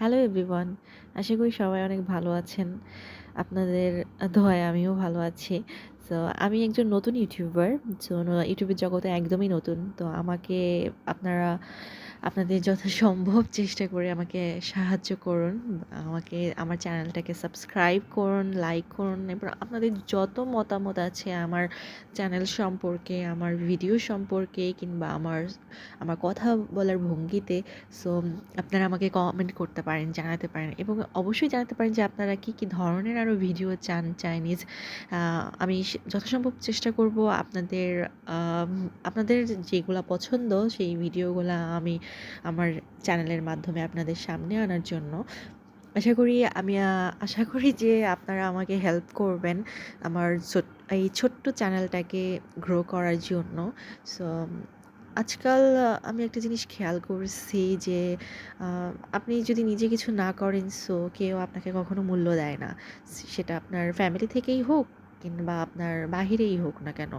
Hello everyone. আশা করি সবাই অনেক ভালো আছেন। আপনাদের দোয়ায় আমিও ভালো আছি। সো আমি একজন নতুন ইউটিউবার। সো ইউটিউবের জগতে একদমই নতুন। তো আমাকে আপনারা আপনাদের যথাসম্ভব চেষ্টা করে আমাকে সাহায্য করুন। আমাকে আমার চ্যানেলটাকে সাবস্ক্রাইব করুন, লাইক করুন এবং আপনাদের যত মতামত আছে আমার চ্যানেল সম্পর্কে, আমার ভিডিও সম্পর্কে কিংবা আমার আমার কথা বলার ভঙ্গিতে সো আপনারা আমাকে কমেন্ট করতে পারেন, জানাতে পারেন এবং অবশ্যই জানাতে পারেন যে আপনারা কী ধরনের আরও ভিডিও চান চাইনিজ। আমি যথাসম্ভব চেষ্টা করব আপনাদের যেগুলা পছন্দ সেই ভিডিওগুলা আমি আমার চ্যানেলের মাধ্যমে আপনাদের সামনে আনার জন্য। আশা করি যে আপনারা আমাকে হেল্প করবেন আমার এই ছোট্ট চ্যানেলটাকে গ্রো করার জন্য। সো আজকাল আমি একটা জিনিস খেয়াল করছি যে আ আপনি যদি নিজে কিছু না করেন সো কেউ আপনাকে কখনো মূল্য দেয় না। সেটা আপনার ফ্যামিলি থেকেই হোক কিংবা আপনার বাহিরেই হোক না কেন।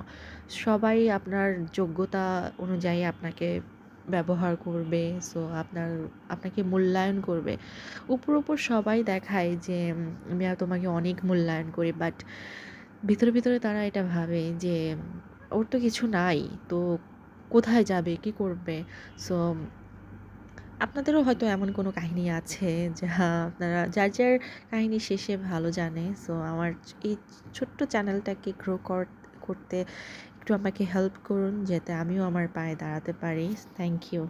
সবাই আপনার যোগ্যতা অনুযায়ী আপনাকে ব্যবহার করবে। সো আপনাকে মূল্যায়ন করবে। উপর সবাই দেখায় যে আমি তোমাকে অনেক মূল্যায়ন করি। বাট ভিতরে তারা এটা ভাবে যে ওর তো কিছু নাই। তো কোথায় যাবে? কি করবে? সো আপনাদেরও হয়তো এমন কোনো কাহিনী আছে যা আপনারা যার কাহিনী শেষে ভালো জানে। সো আমার এই ছোট্ট চ্যানেলটাকে গ্রো করতে একটু আমাকে হেল্প করুন যাতে আমিও আমার পায়ে দাঁড়াতে পারি। Thank you.